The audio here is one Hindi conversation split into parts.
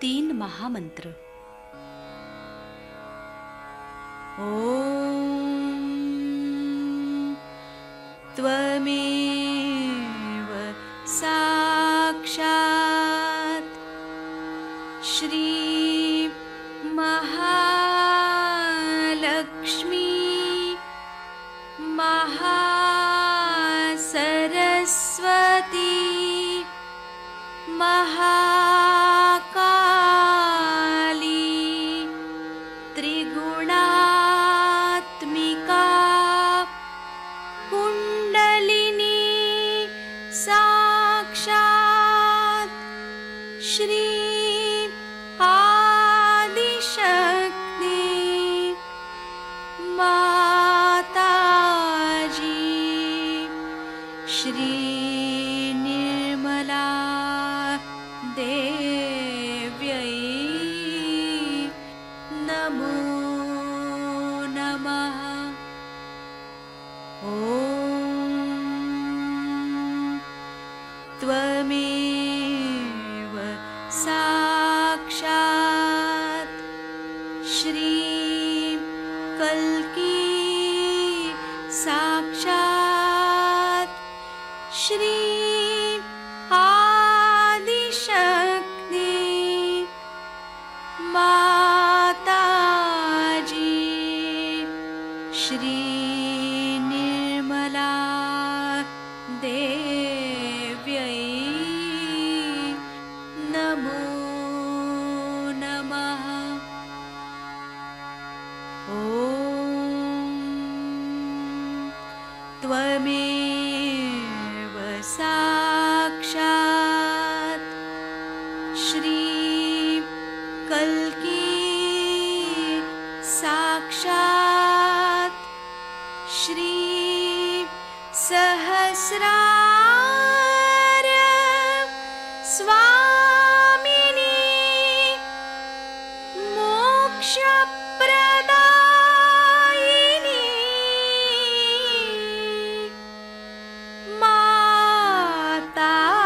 3 महामंत्र। ओम त्वमेव साक्षात् श्री महालक्ष्मी महासरस्वती महाकाली त्रिगुणात्मिका कुंडलिनी साक्षात् श्री आदिशक्ति माताजी श्री निर्मला देव्यै नमो नमः। ॐ त्वमेव साक्षात् श्री कल्की साक्षात् श्री आदिशक्ति माताजी श्री निर्मला देव्यै नमो नमः। ॐ त्वमेव साक्षात् श्री कल्की साक्षात् श्री सहस्रार स्वामिनी मोक्षप्रदायिनी माताजी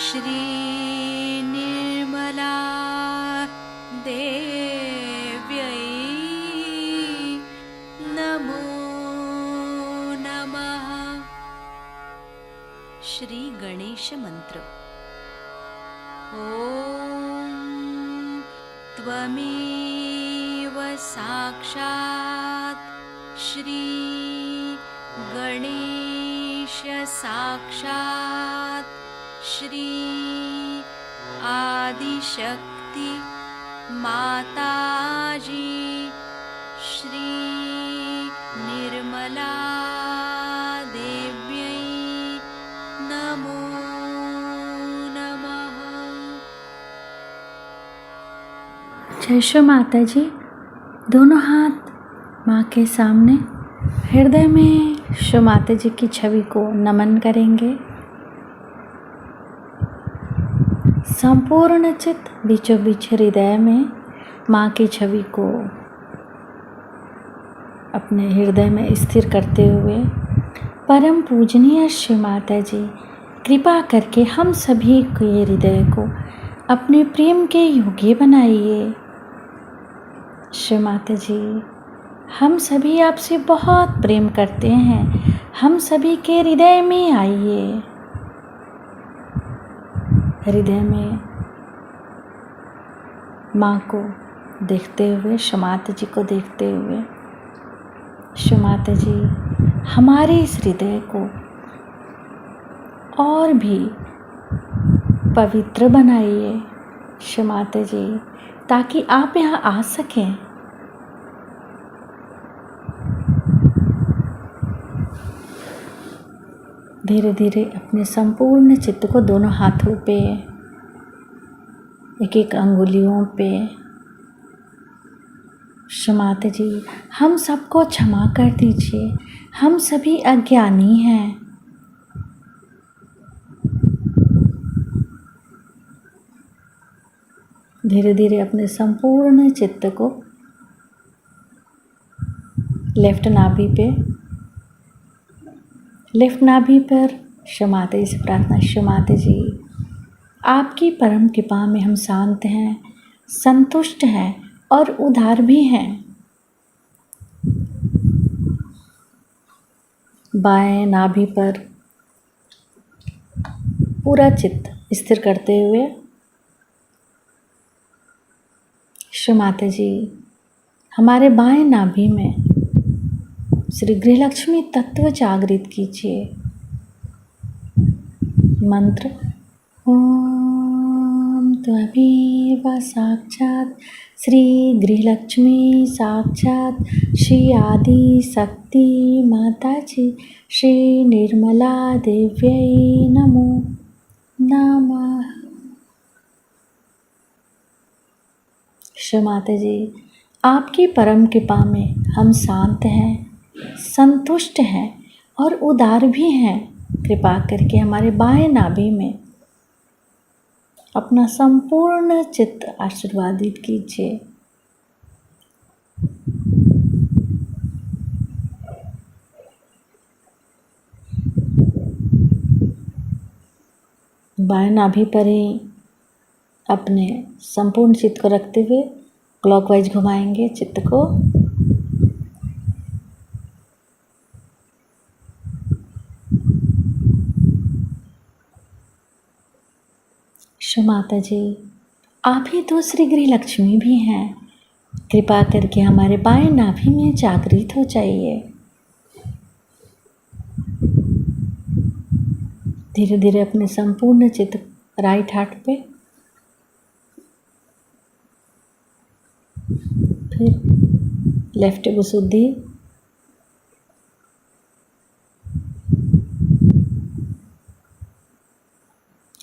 श्री निर्मला देव्यै नमो नमः। श्री गणेश मंत्र। ओम त्वमेव साक्षात् श्री गणेश साक्षात् श्री आदिशक्ति माताजी श्री निर्मला देव्यै नमो नमः। जय श्री माता जी। दोनों हाथ माँ के सामने हृदय में श्री माता जी की छवि को नमन करेंगे। संपूर्ण चित्त बीचों बीच हृदय में माँ की छवि को अपने हृदय में स्थिर करते हुए परम पूजनीय श्री माता जी कृपा करके हम सभी के हृदय को अपने प्रेम के योग्य बनाइए। श्री माता जी हम सभी आपसे बहुत प्रेम करते हैं, हम सभी के हृदय में आइए। हृदय में माँ को देखते हुए, श्री माता जी को देखते हुए, श्री माता जी हमारे इस हृदय को और भी पवित्र बनाइए श्री माता जी, ताकि आप यहाँ आ सकें। धीरे धीरे अपने संपूर्ण चित्त को दोनों हाथों पे, एक एक अंगुलियों पे, श्री माता जी हम सबको क्षमा कर दीजिए, हम सभी अज्ञानी हैं। धीरे धीरे अपने संपूर्ण चित्त को लेफ्ट नाभि पर क्षमाते से प्रार्थना। क्षमाते जी, आपकी परम कृपा में हम शांत हैं, संतुष्ट हैं और उदार भी हैं। बाएं नाभि पर पूरा चित्त स्थिर करते हुए क्षमाते जी, हमारे बाएं नाभि में श्री गृहलक्ष्मी तत्व जागृत कीजिए। मंत्र ओम त्वमेव साक्षात् श्री गृहलक्ष्मी साक्षात् श्री आदि शक्ति माता जी श्री निर्मला देव्यै नमो नमः। क्षमाते जी, आपकी परम कृपा में हम शांत हैं, संतुष्ट हैं और उदार भी हैं। कृपा करके हमारे बाएं नाभि में अपना संपूर्ण चित्त आशीर्वादित कीजिए। बाएं नाभि पर ही अपने संपूर्ण चित्त को रखते हुए क्लॉकवाइज घुमाएंगे चित्त को। क्षमाता जी, आप ही तो श्री गृहलक्ष्मी भी हैं। कृपा करके हमारे बाएं नाभि में जागृत हो जाइए। धीरे धीरे अपने संपूर्ण चित्त राइट हार्ट पे, फिर लेफ्ट गुसुद्धि,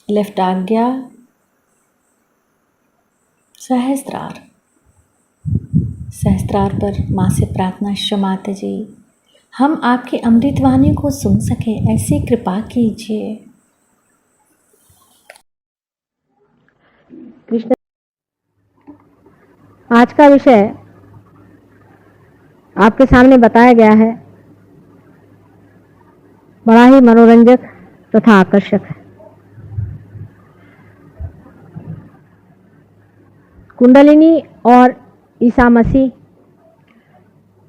लेफ्ट आज्ञा, सहस्त्रार। सहस्त्रार पर माँ से प्रार्थना। क्षमाते जी, हम आपकी अमृतवाणी को सुन सके ऐसी कृपा कीजिए। कृष्ण, आज का विषय आपके सामने बताया गया है, बड़ा ही मनोरंजक तथा आकर्षक है। कुंडलिनी और Isa Masih,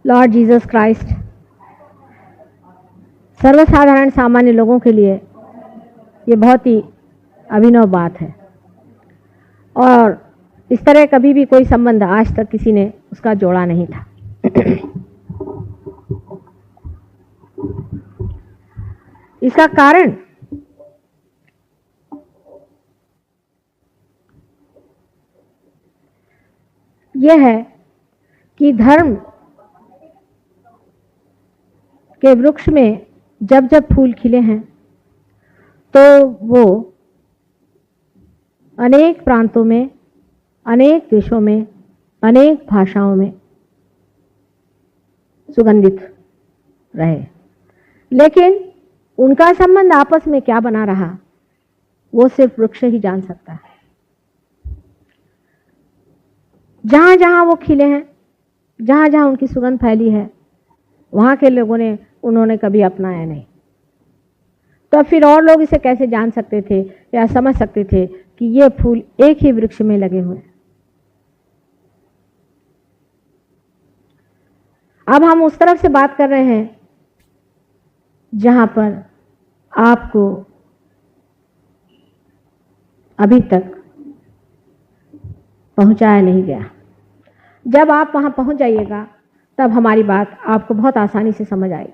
Lord Jesus Christ, सर्वसाधारण सामान्य लोगों के लिए ये बहुत ही अभिनव बात है और इस तरह कभी भी कोई संबंध आज तक किसी ने उसका जोड़ा नहीं था। इसका कारण यह है कि धर्म के वृक्ष में जब जब फूल खिले हैं तो वो अनेक प्रांतों में, अनेक देशों में, अनेक भाषाओं में सुगंधित रहे, लेकिन उनका संबंध आपस में क्या बना रहा वो सिर्फ वृक्ष ही जान सकता है। जहां जहां वो खिले हैं, जहां जहां उनकी सुगंध फैली है, वहां के लोगों ने उन्होंने कभी अपनाया नहीं। तो फिर और लोग इसे कैसे जान सकते थे या समझ सकते थे कि ये फूल एक ही वृक्ष में लगे हुए हैं। अब हम उस तरफ से बात कर रहे हैं जहां पर आपको अभी तक पहुंचाया नहीं गया। जब आप वहां पहुंच जाइएगा तब हमारी बात आपको बहुत आसानी से समझ आएगी,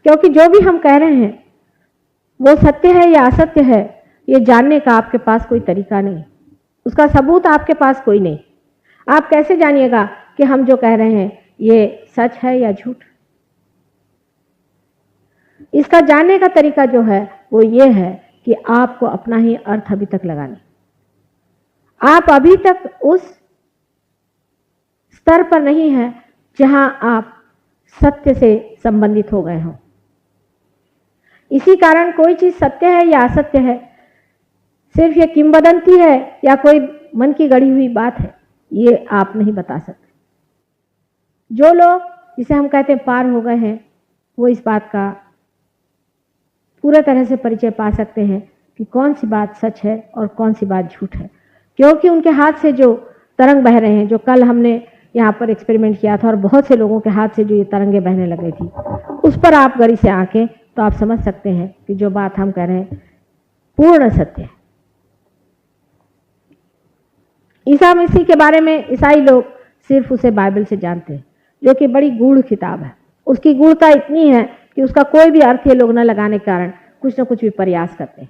क्योंकि जो भी हम कह रहे हैं वो सत्य है या असत्य है ये जानने का आपके पास कोई तरीका नहीं, उसका सबूत आपके पास कोई नहीं। आप कैसे जानिएगा कि हम जो कह रहे हैं ये सच है या झूठ? इसका जानने का तरीका जो है वो ये है कि आपको अपना ही अर्थ अभी तक लगाना। आप अभी तक उस स्तर पर नहीं है जहां आप सत्य से संबंधित हो गए हों। इसी कारण कोई चीज सत्य है या असत्य है, सिर्फ ये किंवदंती है या कोई मन की गढ़ी हुई बात है, ये आप नहीं बता सकते। जो लोग जिसे हम कहते हैं पार हो गए हैं, वो इस बात का पूरे तरह से परिचय पा सकते हैं कि कौन सी बात सच है और कौन सी बात झूठ है, क्योंकि उनके हाथ से जो तरंग बह रहे हैं, जो कल हमने यहाँ पर एक्सपेरिमेंट किया था और बहुत से लोगों के हाथ से जो ये तरंगे बहने लगी थी, उस पर आप गरी से आके तो आप समझ सकते हैं कि जो बात हम कह रहे हैं पूर्ण सत्य है। ईसा मसीह के बारे में ईसाई लोग सिर्फ उसे बाइबल से जानते हैं, जो कि बड़ी गूढ़ किताब है। उसकी गूढ़ता इतनी है कि उसका कोई भी अर्थ ये लोग न लगाने के कारण कुछ न कुछ भी प्रयास करते हैं।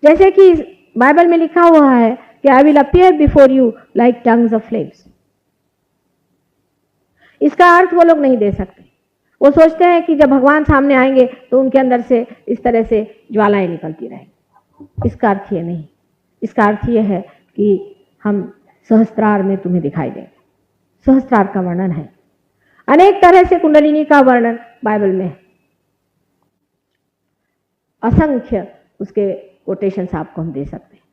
जैसे कि बाइबल में लिखा हुआ है कि I will appear before you like tongues of flames. इसका अर्थ वो लोग नहीं दे सकते। वो सोचते हैं कि जब भगवान सामने आएंगे तो उनके अंदर से इस तरह से ज्वालाएं निकलती रहेंगी। इसका अर्थ ये नहीं। इसका अर्थ ये है कि हम सहस्त्रार में तुम्हें दिखाई देंगे। सहस्त्रार का वर्णन है, अनेक तरह से कुंडलिनी का वर्णन बाइबल में है, असंख्य उसके कोटेशंस आपको हम दे सकते हैं।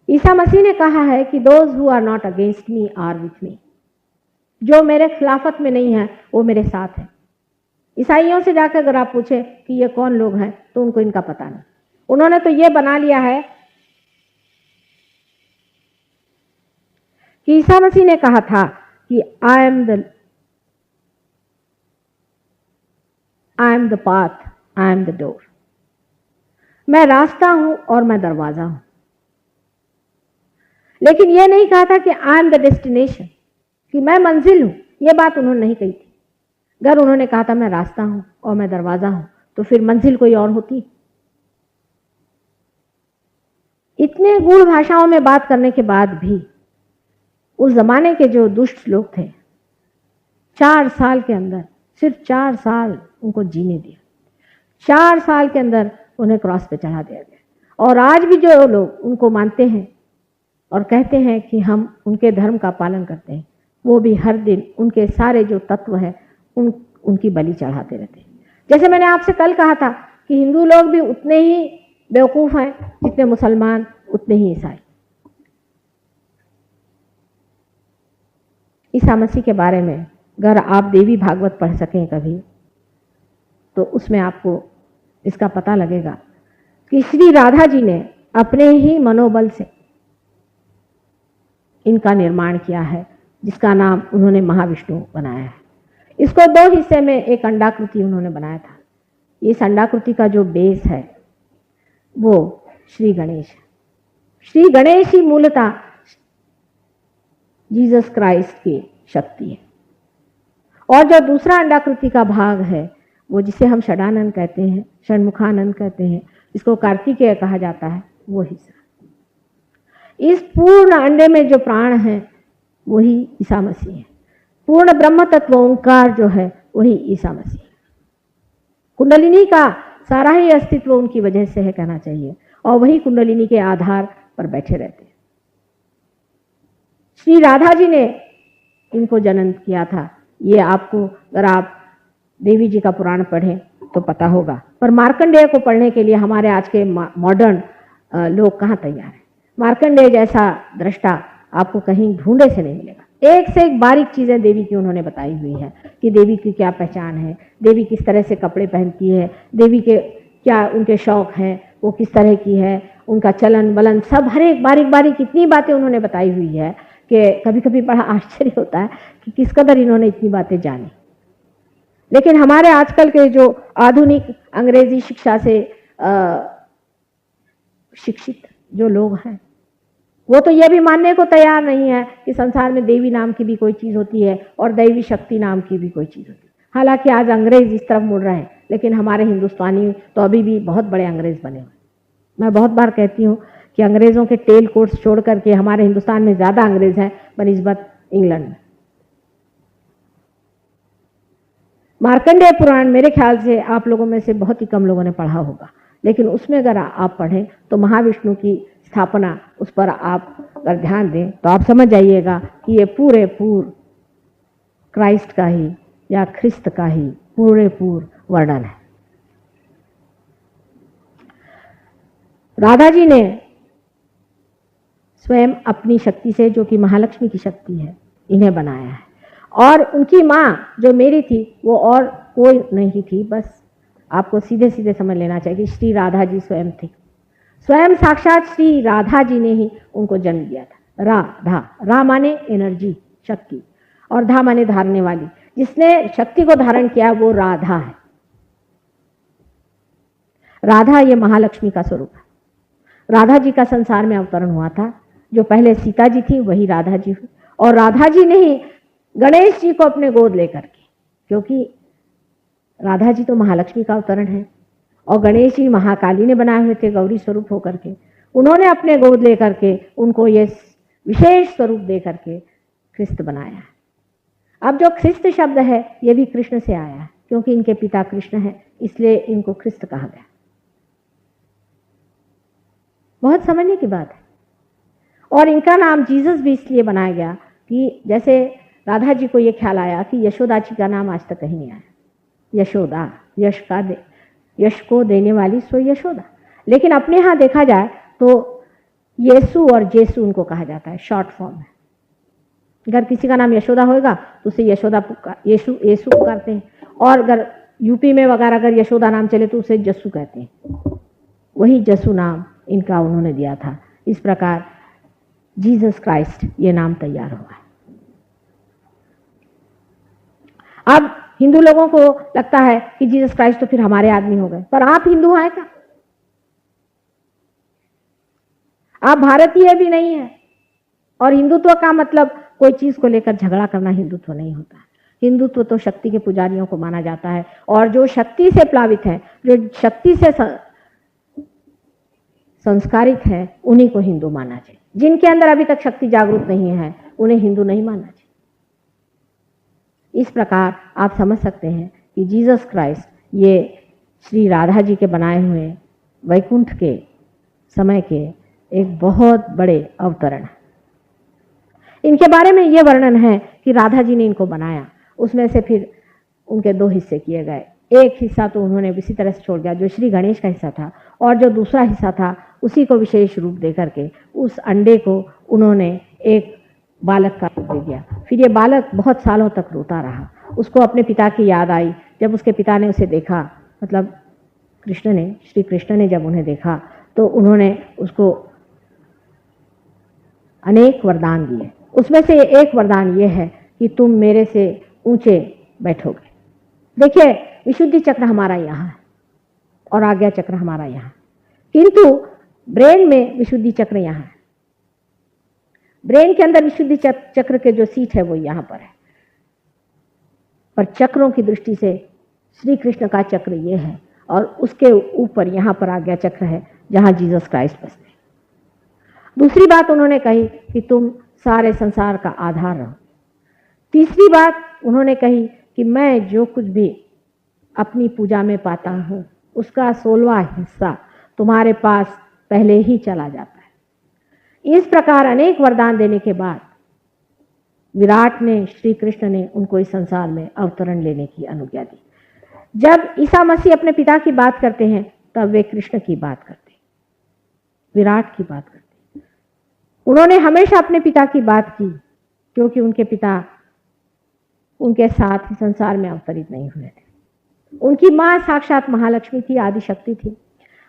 ईसा मसीह ने कहा है कि those who are not against me are with me. जो मेरे खिलाफत में नहीं है वो मेरे साथ है। ईसाइयों से जाकर अगर आप पूछे कि ये कौन लोग हैं तो उनको इनका पता नहीं। उन्होंने तो ये बना लिया है कि ईसा मसीह ने कहा था कि I am the path, I am the door. मैं रास्ता हूं और मैं दरवाजा हूं। लेकिन यह नहीं कहा था कि आई एम द डेस्टिनेशन, कि मैं मंजिल हूं। यह बात उन्होंने नहीं कही थी। अगर उन्होंने कहा था मैं रास्ता हूं और मैं दरवाजा हूं तो फिर मंजिल कोई और होती। इतने गूढ़ भाषाओं में बात करने के बाद भी उस जमाने के जो दुष्ट लोग थे, 4 साल के अंदर, सिर्फ 4 साल उनको जीने दिया। 4 साल के अंदर उन्हें क्रॉस पे चढ़ा दिया गया। और आज भी जो लोग उनको मानते हैं और कहते हैं कि हम उनके धर्म का पालन करते हैं, वो भी हर दिन उनके सारे जो तत्व हैं उनकी बलि चढ़ाते रहते हैं। जैसे मैंने आपसे कल कहा था कि हिंदू लोग भी उतने ही बेवकूफ़ हैं जितने मुसलमान, उतने ही ईसाई। ईसा मसीह के बारे में अगर आप देवी भागवत पढ़ सकें कभी, तो उसमें आपको इसका पता लगेगा कि श्री राधा जी ने अपने ही मनोबल से इनका निर्माण किया है, जिसका नाम उन्होंने महाविष्णु बनाया है। इसको 2 हिस्से में एक अंडाकृति उन्होंने बनाया था। इस अंडाकृति का जो बेस है वो श्री गणेश है। श्री गणेश ही मूलतः जीसस क्राइस्ट की शक्ति है। और जो दूसरा अंडाकृति का भाग है वो जिसे हम षडानंद कहते हैं, षण्मुखानंद कहते हैं, इसको कार्तिकेय कहा जाता है, वो हिस्सा। इस पूर्ण अंडे में जो प्राण है वही ईसा मसीह है। पूर्ण ब्रह्म तत्व ओंकार जो है वही ईसा मसीह है। कुंडलिनी का सारा ही अस्तित्व उनकी वजह से है कहना चाहिए, और वही कुंडलिनी के आधार पर बैठे रहते हैं। श्री राधा जी ने इनको जन्म किया था। ये आपको अगर आप देवी जी का पुराण पढ़ें तो पता होगा। पर मार्कंडेय को पढ़ने के लिए हमारे आज के मॉडर्न लोग कहाँ तैयार हैं। मार्कंडेय जैसा दृष्टा आपको कहीं ढूंढे से नहीं मिलेगा। एक से एक बारीक चीज़ें देवी की उन्होंने बताई हुई है कि देवी की क्या पहचान है, देवी किस तरह से कपड़े पहनती है, देवी के क्या उनके शौक हैं, वो किस तरह की है, उनका चलन बलन, सब हर एक बारीक बारीक इतनी बातें उन्होंने बताई हुई है कि कभी कभी बड़ा आश्चर्य होता है कि किस कदर इन्होंने इतनी बातें जानी। लेकिन हमारे आजकल के जो आधुनिक अंग्रेजी शिक्षा से शिक्षित जो लोग हैं वो तो ये भी मानने को तैयार नहीं है कि संसार में देवी नाम की भी कोई चीज़ होती है और दैवी शक्ति नाम की भी कोई चीज़ होती है। हालांकि आज अंग्रेज इस तरफ मुड़ रहे हैं, लेकिन हमारे हिंदुस्तानी तो अभी भी बहुत बड़े अंग्रेज बने हुए। मैं बहुत बार कहती हूँ कि अंग्रेज़ों के टेल कोट्स छोड़ करके हमारे हिंदुस्तान में ज़्यादा अंग्रेज हैं बनिस्बत इंग्लैंड में। मार्कंडेय पुराण मेरे ख्याल से आप लोगों में से बहुत ही कम लोगों ने पढ़ा होगा, लेकिन उसमें अगर आप पढ़ें तो महाविष्णु की स्थापना उस पर आप अगर ध्यान दें तो आप समझ जाइएगा कि ये पूरे क्राइस्ट का ही या ख्रिस्त का ही पूरे वर्णन है। राधा जी ने स्वयं अपनी शक्ति से, जो कि महालक्ष्मी की शक्ति है, इन्हें बनाया है। और उनकी माँ जो मेरी थी वो और कोई नहीं थी, बस आपको सीधे सीधे समझ लेना चाहिए कि श्री राधा जी स्वयं थे। स्वयं साक्षात श्री राधा जी ने ही उनको जन्म दिया था। राधा, रा माने एनर्जी, शक्ति, और धा माने धारने वाली। जिसने शक्ति को धारण किया वो राधा है। राधा ये महालक्ष्मी का स्वरूप है। राधा जी का संसार में अवतरण हुआ था। जो पहले सीता जी थी वही राधा जी हुई, और राधा जी ने ही गणेश जी को अपने गोद लेकर के, क्योंकि राधा जी तो महालक्ष्मी का अवतरण है और गणेश जी महाकाली ने बनाए हुए थे गौरी स्वरूप होकर के। उन्होंने अपने गोद लेकर के उनको ये विशेष स्वरूप दे करके ख्रिस्त बनाया है। अब जो ख्रिस्त शब्द है ये भी कृष्ण से आया है, क्योंकि इनके पिता कृष्ण हैं, इसलिए इनको ख्रिस्त कहा गया। बहुत समझने की बात है। और इनका नाम जीसस भी इसलिए बनाया गया कि जैसे राधा जी को ये ख्याल आया कि यशोदा जी का नाम आज तक कहीं नहीं आया। यशोदा, यश को देने वाली सो यशोदा। लेकिन अपने यहाँ देखा जाए तो येसु और जेसु उनको कहा जाता है, शॉर्ट फॉर्म है। अगर किसी का नाम यशोदा होगा तो उसे यशोदा येसु पुकारते हैं, और अगर यूपी में वगैरह अगर यशोदा नाम चले तो उसे जस्सू कहते हैं। वही जस्सू नाम इनका उन्होंने दिया था। इस प्रकार जीसस क्राइस्ट ये नाम तैयार हुआ है। अब हिंदू लोगों को लगता है कि जीसस क्राइस्ट तो फिर हमारे आदमी हो गए, पर आप हिंदू हैं क्या? आप भारतीय भी नहीं है। और हिंदुत्व का मतलब कोई चीज को लेकर झगड़ा करना हिंदुत्व नहीं होता। हिंदुत्व तो शक्ति के पुजारियों को माना जाता है, और जो शक्ति से प्लावित है, जो शक्ति से संस्कारित है, उन्हीं को हिंदू मानना चाहिए। जिनके अंदर अभी तक शक्ति जागरूक नहीं है उन्हें हिंदू नहीं मानना चाहिए। इस प्रकार आप समझ सकते हैं कि जीसस क्राइस्ट ये श्री राधा जी के बनाए हुए वैकुंठ के समय के एक बहुत बड़े अवतरण है। इनके बारे में ये वर्णन है कि राधा जी ने इनको बनाया, उसमें से फिर उनके दो हिस्से किए गए। एक हिस्सा तो उन्होंने इसी तरह से छोड़ दिया जो श्री गणेश का हिस्सा था, और जो दूसरा हिस्सा था उसी को विशेष रूप दे करके उस अंडे को उन्होंने एक बालक का रूप दे दिया। फिर ये बालक बहुत सालों तक रोता रहा। उसको अपने पिता की याद आई। जब उसके पिता ने उसे देखा, मतलब श्री कृष्ण ने जब उन्हें देखा तो उन्होंने उसको अनेक वरदान दिए। उसमें से एक वरदान ये है कि तुम मेरे से ऊंचे बैठोगे। देखिए, विशुद्धि चक्र हमारा यहाँ है और आज्ञा चक्र हमारा यहाँ, किंतु ब्रेन में विशुद्धि चक्र यहाँ है। ब्रेन के अंदर विशुद्धि चक्र के जो सीट है वो यहाँ पर है, पर चक्रों की दृष्टि से श्री कृष्ण का चक्र ये है, और उसके ऊपर यहाँ पर आज्ञा चक्र है जहाँ जीसस क्राइस्ट बसते हैं। दूसरी बात उन्होंने कही कि तुम सारे संसार का आधार रहो। तीसरी बात उन्होंने कही कि मैं जो कुछ भी अपनी पूजा में पाता हूँ उसका 16वां हिस्सा तुम्हारे पास पहले ही चला जाता है। इस प्रकार अनेक वरदान देने के बाद विराट ने, श्री कृष्ण ने उनको इस संसार में अवतरण लेने की अनुज्ञा दी। जब ईसा मसीह अपने पिता की बात करते हैं तब वे कृष्ण की बात करते हैं, विराट की बात करते हैं। उन्होंने हमेशा अपने पिता की बात की, क्योंकि उनके पिता उनके साथ ही संसार में अवतरित नहीं हुए थे। उनकी मां साक्षात महालक्ष्मी थी, आदि शक्ति थी।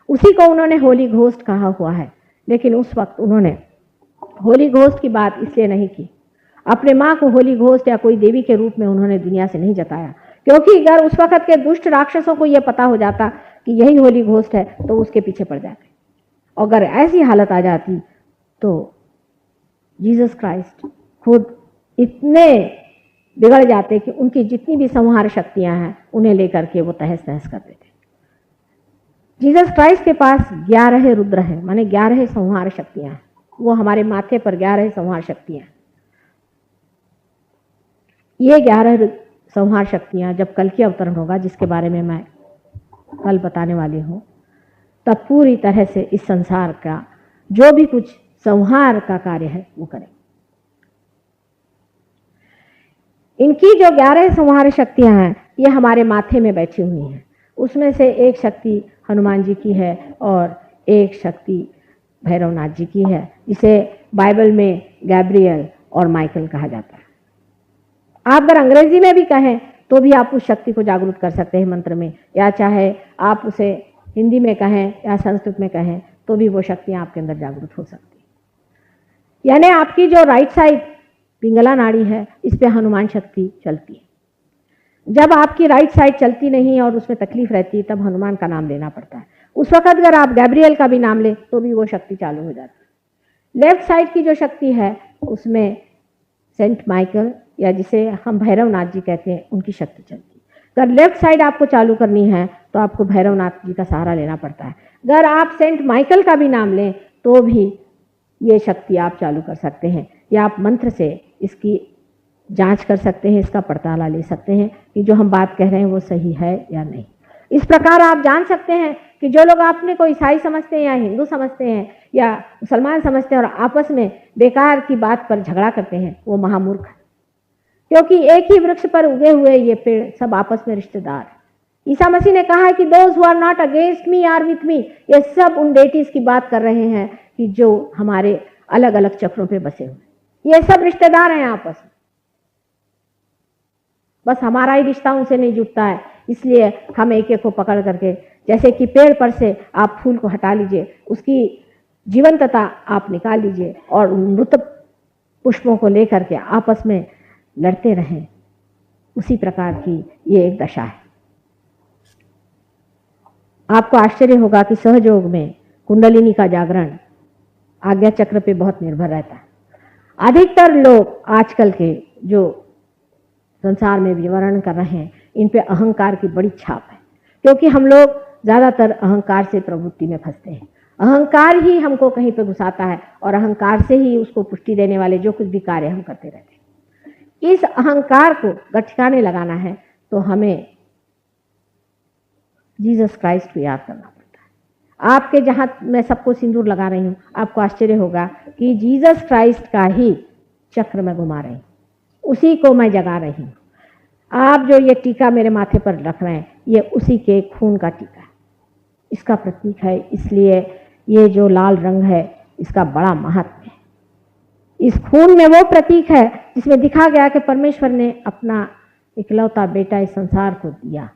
उसी को उन्होंने होली घोस्ट कहा हुआ है, लेकिन उस वक्त उन्होंने होली घोस्ट की बात इसलिए नहीं की। अपने माँ को होली घोस्ट या कोई देवी के रूप में उन्होंने दुनिया से नहीं जताया, क्योंकि अगर उस वक्त के दुष्ट राक्षसों को यह पता हो जाता कि यही होली घोस्ट है तो उसके पीछे पड़ जाते। अगर ऐसी हालत आ जाती तो जीसस क्राइस्ट खुद इतने बिगड़ जाते कि उनकी जितनी भी संहार शक्तियां हैं उन्हें लेकर के वो तहस नहस कर देते। जीसस क्राइस्ट के पास 11 रुद्र हैं, माने 11 संहार शक्तियां हैं। वो हमारे माथे पर 11 संहार शक्तियां हैं। ये 11 संहार शक्तियां जब कल की अवतरण होगा, जिसके बारे में मैं कल बताने वाली हूँ, तब पूरी तरह से इस संसार का जो भी कुछ संहार का कार्य है वो करें। इनकी जो 11 संहार शक्तियां हैं ये हमारे माथे में बैठी हुई हैं। उसमें से एक शक्ति हनुमान जी की है और एक शक्ति भैरवनाथ जी की है, जिसे बाइबल में गैब्रियल और माइकल कहा जाता है। आप अगर अंग्रेजी में भी कहें तो भी आप उस शक्ति को जागरूक कर सकते हैं मंत्र में, या चाहे आप उसे हिंदी में कहें या संस्कृत में कहें तो भी वो शक्तियाँ आपके अंदर जागरूक हो सकती है। यानी आपकी जो राइट साइड पिंगला नाड़ी है, इस पे हनुमान शक्ति चलती है। जब आपकी राइट साइड चलती नहीं और उसमें तकलीफ रहती है, तब हनुमान का नाम लेना पड़ता है। उस वक्त अगर आप गैब्रियल का भी नाम लें तो भी वो शक्ति चालू हो जाती है। लेफ्ट साइड की जो शक्ति है उसमें सेंट माइकल या जिसे हम भैरवनाथ जी कहते हैं, उनकी शक्ति चलती है। अगर लेफ्ट साइड आपको चालू करनी है तो आपको भैरवनाथ जी का सहारा लेना पड़ता है। अगर आप सेंट माइकल का भी नाम लें तो भी ये शक्ति आप चालू कर सकते हैं, या आप मंत्र से इसकी जांच कर सकते हैं, इसका पड़ताला ले सकते हैं कि जो हम बात कह रहे हैं वो सही है या नहीं। इस प्रकार आप जान सकते हैं कि जो लोग अपने को ईसाई समझते हैं या हिंदू समझते हैं या मुसलमान समझते हैं और आपस में बेकार की बात पर झगड़ा करते हैं, वो महामूर्ख है। क्योंकि एक ही वृक्ष पर उगे हुए ये पेड़ सब आपस में रिश्तेदार हैं। ईसा मसीह ने कहा है कि those who are not against me are with me. ये सब उन डेटीज की बात कर रहे हैं कि जो हमारे अलग अलग चक्रों पे बसे हुए, ये सब रिश्तेदार हैं आपस में। बस हमारा ही रिश्ता उनसे नहीं जुटता है, इसलिए हम एक एक को पकड़ करके, जैसे कि पेड़ पर से आप फूल को हटा लीजिए, उसकी जीवंतता आप निकाल लीजिए और मृत पुष्पों को लेकर के आपस में लड़ते रहें, उसी प्रकार की ये एक दशा है। आपको आश्चर्य होगा कि सहयोग में कुंडलिनी का जागरण आज्ञा चक्र पे बहुत निर्भर रहता है। अधिकतर लोग आजकल के जो संसार में विवरण कर रहे हैं, इन पे अहंकार की बड़ी छाप है, क्योंकि हम लोग ज़्यादातर अहंकार से प्रवृत्ति में फंसते हैं। अहंकार ही हमको कहीं पे घुसाता है और अहंकार से ही उसको पुष्टि देने वाले जो कुछ भी कार्य हम करते रहते हैं। इस अहंकार को ठिकाने लगाना है तो हमें जीसस क्राइस्ट को याद करना पड़ता है। आपके जहाँ मैं सबको सिंदूर लगा रही हूँ, आपको आश्चर्य होगा कि जीसस क्राइस्ट का ही चक्र में घुमा रही हूँ, उसी को मैं जगा रही हूँ। आप जो ये टीका मेरे माथे पर रख रहे हैं, ये उसी के खून का टीका है, इसका प्रतीक है। इसलिए ये जो लाल रंग है, इसका बड़ा महत्व है। इस खून में वो प्रतीक है जिसमें दिखा गया कि परमेश्वर ने अपना इकलौता बेटा इस संसार को दिया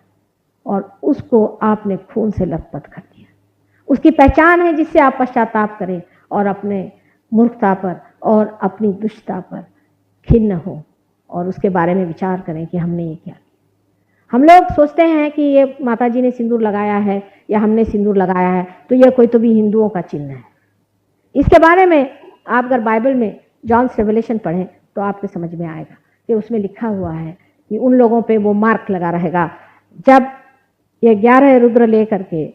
और उसको आपने खून से लथपथ कर दिया। उसकी पहचान है जिससे आप पश्चाताप करें और अपने मूर्खता पर और अपनी दुष्टता पर खिन्न हो और उसके बारे में विचार करें कि हमने ये क्या किया। हम लोग सोचते हैं कि ये माता जी ने सिंदूर लगाया है या हमने सिंदूर लगाया है तो ये कोई तो भी हिंदुओं का चिन्ह है। इसके बारे में आप अगर बाइबल में जॉन्स रेवलेशन पढ़ें तो आपको समझ में आएगा कि उसमें लिखा हुआ है कि उन लोगों पे वो मार्क लगा रहेगा। जब ये 11 रुद्र लेकर के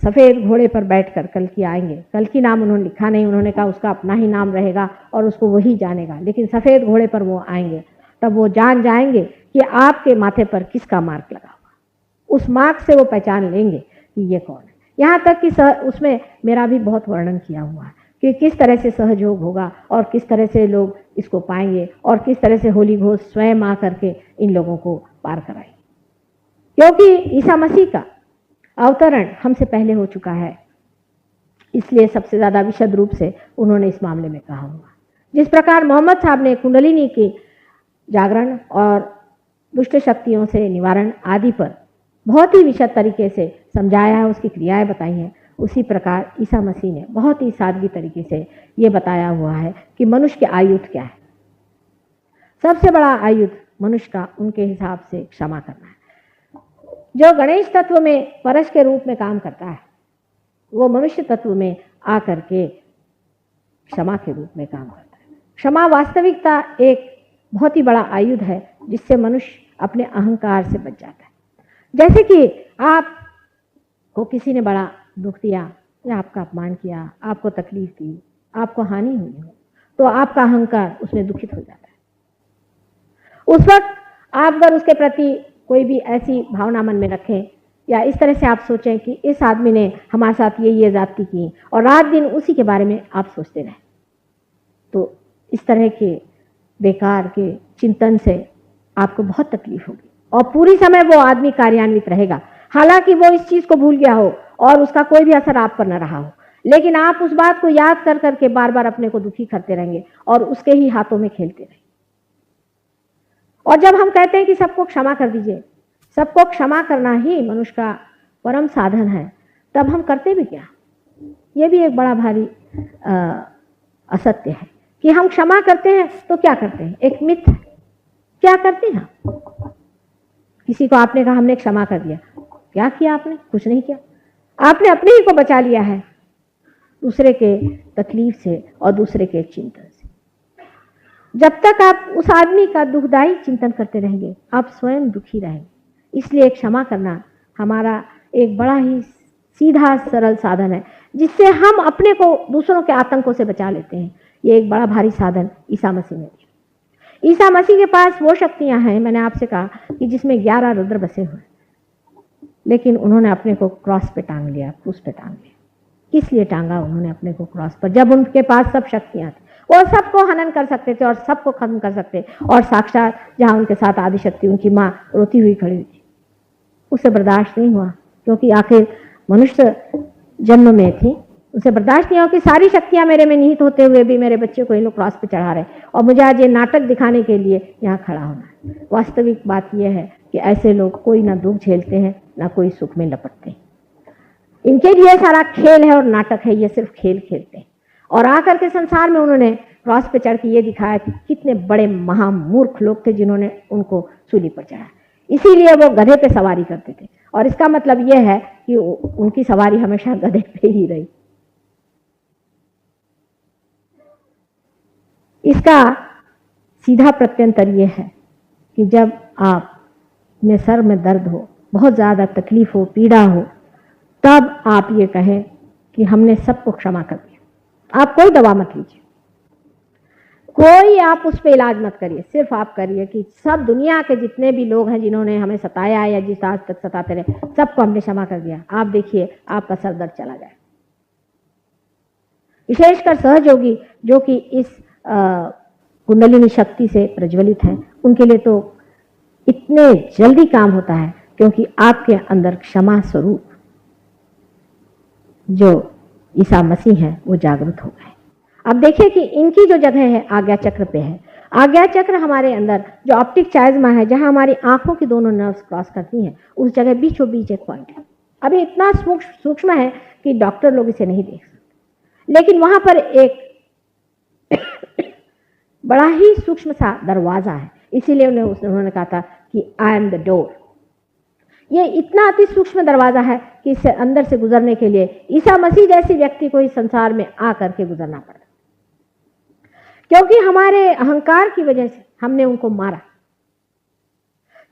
सफ़ेद घोड़े पर बैठकर कल की आएंगे, कल की नाम उन्होंने लिखा नहीं, उन्होंने कहा उसका अपना ही नाम रहेगा और उसको वही जानेगा, लेकिन सफ़ेद घोड़े पर वो आएंगे, तब वो जान जाएंगे कि आपके माथे पर किसका मार्क लगा हुआ। उस मार्क से वो पहचान लेंगे कि ये कौन है। यहाँ तक कि उसमें मेरा भी बहुत वर्णन किया हुआ है कि किस तरह से सहयोग होगा और किस तरह से लोग इसको पाएंगे और किस तरह से होली घोष स्वयं आ करके इन लोगों को पार कराएंगे। क्योंकि ईसा मसीह का अवतरण हमसे पहले हो चुका है, इसलिए सबसे ज़्यादा विशद रूप से उन्होंने इस मामले में कहा हुआ। जिस प्रकार मोहम्मद साहब ने कुंडलिनी के जागरण और दुष्ट शक्तियों से निवारण आदि पर बहुत ही विशद तरीके से समझाया है, उसकी क्रियाएं बताई हैं, उसी प्रकार ईसा मसीह ने बहुत ही सादगी तरीके से ये बताया हुआ है कि मनुष्य के आयुध क्या है। सबसे बड़ा आयुध मनुष्य का उनके हिसाब से क्षमा करना है। जो गणेश तत्व में परश के रूप में काम करता है, वो मनुष्य तत्व में आकर के क्षमा के रूप में काम करता है। क्षमा वास्तविकता एक बहुत ही बड़ा आयुध है जिससे मनुष्य अपने अहंकार से बच जाता है। जैसे कि आपको किसी ने बड़ा दुख दिया या आपका अपमान किया, आपको तकलीफ दी, आपको हानि हुई हो, तो आपका अहंकार उसमें दुखित हो जाता है। उस वक्त आप अगर उसके प्रति कोई भी ऐसी भावना मन में रखें या इस तरह से आप सोचें कि इस आदमी ने हमारे साथ ये ज्यादती की और रात दिन उसी के बारे में आप सोचते रहें, तो इस तरह के बेकार के चिंतन से आपको बहुत तकलीफ होगी और पूरी समय वो आदमी कार्यान्वित रहेगा। हालांकि वो इस चीज़ को भूल गया हो और उसका कोई भी असर आप पर न रहा हो, लेकिन आप उस बात को याद कर करके बार बार अपने को दुखी करते रहेंगे और उसके ही हाथों में खेलते रहेंगे। और जब हम कहते हैं कि सबको क्षमा कर दीजिए, सबको क्षमा करना ही मनुष्य का परम साधन है, तब हम करते भी क्या? ये भी एक बड़ा भारी असत्य है कि हम क्षमा करते हैं तो क्या करते हैं? एक मिथ है। क्या करते हैं? किसी को आपने कहा हमने क्षमा कर दिया, क्या किया आपने? कुछ नहीं किया। आपने अपने ही को बचा लिया है दूसरे के तकलीफ से और दूसरे के चिंतन से। जब तक आप उस आदमी का दुखदायी चिंतन करते रहेंगे, आप स्वयं दुखी रहेंगे। इसलिए क्षमा करना हमारा एक बड़ा ही सीधा सरल साधन है, जिससे हम अपने को दूसरों के आतंकों से बचा लेते हैं। ये एक बड़ा भारी साधन ईसा मसीह ने दिया। ईसा मसीह के पास वो शक्तियां हैं, मैंने आपसे कहा कि जिसमें 11 रुद्र बसे हुए, लेकिन उन्होंने अपने को क्रॉस पे टांग लिया, क्रूस पे टांग लिया। किस लिए टांगा उन्होंने अपने को क्रॉस पर? जब उनके पास सब शक्तियां थी, वो सबको हनन कर सकते थे और सबको खत्म कर सकते, और साक्षात जहां उनके साथ आदि शक्ति उनकी माँ रोती हुई खड़ी हुई थी, उसे बर्दाश्त नहीं हुआ, क्योंकि आखिर मनुष्य जन्म में थी, उसे बर्दाश्त नहीं हुआ कि सारी शक्तियां मेरे में निहित होते हुए भी मेरे बच्चे को इन लोग क्रॉस पे चढ़ा रहे और मुझे आज ये नाटक दिखाने के लिए यहाँ खड़ा होना है। वास्तविक बात यह है कि ऐसे लोग कोई ना दुख झेलते हैं ना कोई सुख में लपटते हैं। इनके लिए सारा खेल है और नाटक है, ये सिर्फ खेल खेलते हैं। और आकर के संसार में उन्होंने क्रॉस पे चढ़ के ये दिखाया कि कितने बड़े महामूर्ख लोग थे जिन्होंने उनको सूली पर चढ़ाया। इसीलिए वो गधे पे सवारी करते थे, और इसका मतलब यह है कि उनकी सवारी हमेशा गधे पे ही रही। इसका सीधा प्रत्यंतर यह है कि जब आप में सर में दर्द हो, बहुत ज़्यादा तकलीफ हो, पीड़ा हो, तब आप ये कहें कि हमने सबको क्षमा कर दिया। आप कोई दवा मत लीजिए, कोई आप उस पर इलाज मत करिए, सिर्फ आप करिए कि सब दुनिया के जितने भी लोग हैं जिन्होंने हमें सताया या जिस आज तक सताते रहे, सबको हमने क्षमा कर दिया। आप देखिए आपका सर दर्द चला जाए। विशेषकर सहयोगी जो कि इस कुंडलिनी शक्ति से प्रज्वलित हैं, उनके लिए तो इतने जल्दी काम होता है, क्योंकि आपके अंदर क्षमा स्वरूप जो ईसा मसीह है वो जागृत हो गए। अब देखिए कि इनकी जो जगह है आज्ञा चक्र पे है। आज्ञा चक्र हमारे अंदर जो ऑप्टिक चाइज्मा है, जहां हमारी आंखों की दोनों नर्व्स क्रॉस करती हैं, उस जगह बीचों बीच एक पॉइंट है। अभी इतना सूक्ष्म है कि डॉक्टर लोग इसे नहीं देख सकते, लेकिन वहां पर एक बड़ा ही सूक्ष्म सा दरवाजा है। इसीलिए उन्होंने कहा था कि आई एम द डोर। ये इतना अति सूक्ष्म दरवाजा है कि इससे अंदर से गुजरने के लिए ईसा मसीह जैसे व्यक्ति को इस संसार में आकर के गुजरना पड़ा, क्योंकि हमारे अहंकार की वजह से हमने उनको मारा,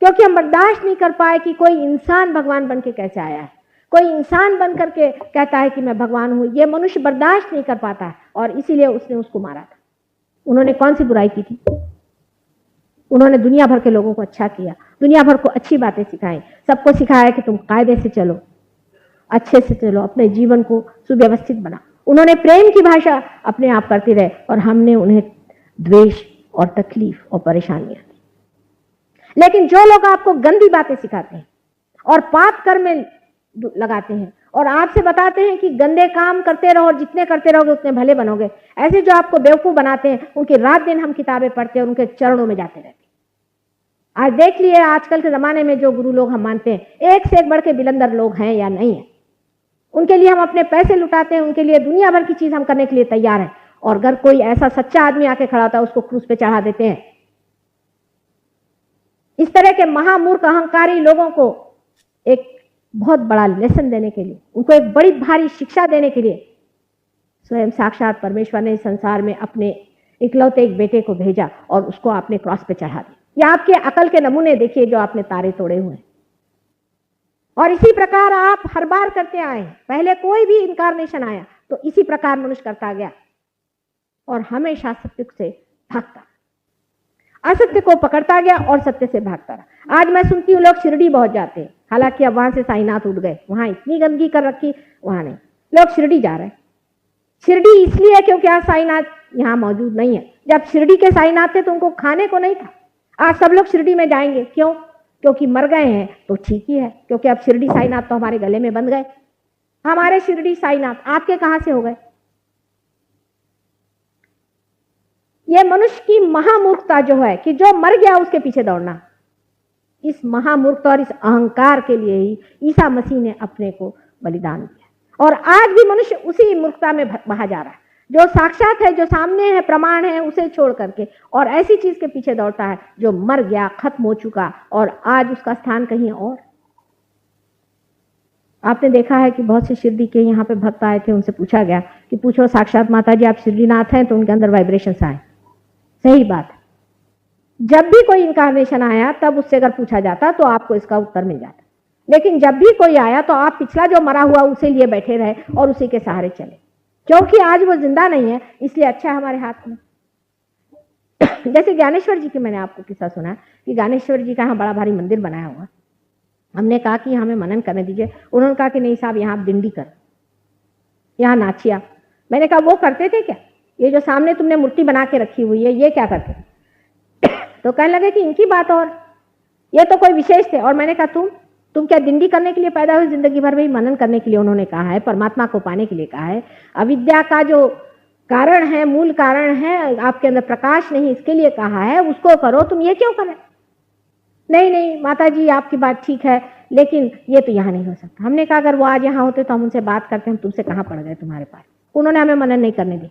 क्योंकि हम बर्दाश्त नहीं कर पाए कि कोई इंसान भगवान बन के कैसे आया है, कोई इंसान बन करके कहता है कि मैं भगवान हूं। ये मनुष्य बर्दाश्त नहीं कर पाता है, और इसीलिए उसने उसको मारा था। उन्होंने कौन सी बुराई की थी? उन्होंने दुनिया भर के लोगों को अच्छा किया, दुनिया भर को अच्छी बातें सिखाई, सबको सिखाया कि तुम कायदे से चलो, अच्छे से चलो, अपने जीवन को सुव्यवस्थित बना। उन्होंने प्रेम की भाषा अपने आप करते रहे, और हमने उन्हें द्वेष और तकलीफ और परेशानियां दी। लेकिन जो लोग आपको गंदी बातें सिखाते हैं और पाप कर्म में लगाते हैं और आपसे बताते हैं कि गंदे काम करते रहो और जितने करते रहोगे उतने भले बनोगे, ऐसे जो आपको बेवकूफ बनाते हैं, उनकी रात दिन हम किताबें पढ़ते हैं और उनके चरणों में जाते रहते हैं। आज देख लिए आजकल के जमाने में जो गुरु लोग हम मानते हैं, एक से एक बढ़ के बिलंदर लोग हैं या नहीं है। उनके लिए हम अपने पैसे लुटाते हैं, उनके लिए दुनिया भर की चीज हम करने के लिए तैयार हैं, और अगर कोई ऐसा सच्चा आदमी आके खड़ा होता है उसको क्रूस पे चढ़ा देते हैं। इस तरह के महामूर्ख अहंकारी लोगों को एक बहुत बड़ा लेसन देने के लिए, उनको एक बड़ी भारी शिक्षा देने के लिए स्वयं साक्षात परमेश्वर ने इस संसार में अपने इकलौते एक बेटे को भेजा और उसको आपने क्रॉस पे चढ़ा दिया। या आपके अकल के नमूने देखिए जो आपने तारे तोड़े हुए हैं, और इसी प्रकार आप हर बार करते आए। पहले कोई भी इनकारनेशन आया तो इसी प्रकार मनुष्य करता गया और हमेशा सत्य से भागता, असत्य को पकड़ता गया और सत्य से भागता रहा। आज मैं सुनती हूँ लोग शिरडी बहुत जाते हैं, हालांकि अब वहां से साईनाथ उठ गए, वहां इतनी गंदगी कर रखी, वहां नहीं, लोग शिरडी जा रहे हैं। शिरडी इसलिए क्योंकि आज साईनाथ यहाँ मौजूद नहीं है। जब शिरडी के साईनाथ थे तो उनको खाने को नहीं था। आज सब लोग शिरडी में जाएंगे, क्यों? क्योंकि मर गए हैं तो ठीक ही है, क्योंकि अब शिरडी साईनाथ तो हमारे गले में बंध गए। हमारे शिरडी साईनाथ आपके कहां से हो गए? ये मनुष्य की महामूर्खता जो है कि जो मर गया उसके पीछे दौड़ना, इस महामूर्खता और इस अहंकार के लिए ही ईसा मसीह ने अपने को बलिदान दिया। और आज भी मनुष्य उसी मूर्खता में बहा जा रहा है। जो साक्षात है, जो सामने है, प्रमाण है, उसे छोड़ करके और ऐसी चीज के पीछे दौड़ता है जो मर गया, खत्म हो चुका और आज उसका स्थान कहीं और। आपने देखा है कि बहुत से शिरडी के यहाँ पे भक्त आए थे, उनसे पूछा गया कि पूछो साक्षात माता जी आप शिरडीनाथ हैं, तो उनके अंदर वाइब्रेशंस आए। सही बात है, जब भी कोई इनकारनेशन आया तब उससे अगर पूछा जाता तो आपको इसका उत्तर मिल जाता, लेकिन जब भी कोई आया तो आप पिछला जो मरा हुआ उसे लिए बैठे रहे और उसी के सहारे चले, क्योंकि आज वो जिंदा नहीं है, इसलिए अच्छा है हमारे हाथ में। जैसे ज्ञानेश्वर जी की मैंने आपको किस्सा सुना कि ज्ञानेश्वर जी का यहाँ बड़ा भारी मंदिर बनाया हुआ। हमने कहा कि हमें मनन करने दीजिए, उन्होंने कहा कि नहीं साहब यहाँ आप दिंडी कर, यहाँ नाचिया। मैंने कहा वो करते थे क्या? ये जो सामने तुमने मूर्ति बना के रखी हुई है ये क्या करते? तो कहने लगे कि इनकी बात और, ये तो कोई विशेष थे। और मैंने कहा तुम क्या दिंडी करने के लिए पैदा हुए? जिंदगी भर में मनन करने के लिए उन्होंने कहा है, परमात्मा को पाने के लिए कहा है। अविद्या का जो कारण है, मूल कारण है, आपके अंदर प्रकाश नहीं, इसके लिए कहा है, उसको करो। तुम ये क्यों करें? नहीं माता जी आपकी बात ठीक है, लेकिन ये तो यहाँ नहीं हो सकता। हमने कहा अगर वो आज यहाँ होते तो हम उनसे बात करते, हम तुमसे कहाँ पड़ गए तुम्हारे पास। उन्होंने हमें मनन नहीं करने दी,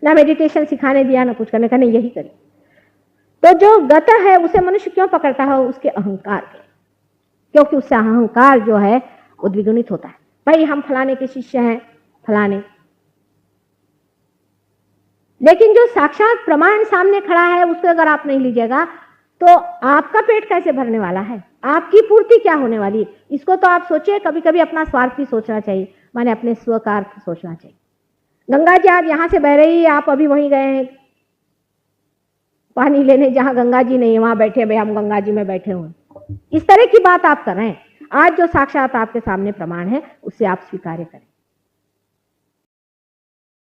ना मेडिटेशन सिखाने दिया, ना कुछ करने का, नहीं यही करी। तो जो गत है उसे मनुष्य क्यों पकड़ता है? उसके अहंकार के, क्योंकि उससे अहंकार जो है वो द्विगुणित होता है। भाई हम फलाने के शिष्य हैं, फलाने, लेकिन जो साक्षात प्रमाण सामने खड़ा है उसको अगर आप नहीं लीजिएगा तो आपका पेट कैसे भरने वाला है? आपकी पूर्ति क्या होने वाली है? इसको तो आप सोचिए। कभी कभी अपना स्वार्थ भी सोचना चाहिए, माने अपने स्वकार्थ सोचना चाहिए। गंगा जी आज यहां से बह रही है, आप अभी वहीं गए हैं पानी लेने, जहां गंगा जी नहीं है वहां बैठे, भाई हम गंगा जी में बैठे हुए। इस तरह की बात आप कर रहे हैं। आज जो साक्षात आपके सामने प्रमाण है उससे आप स्वीकार करें।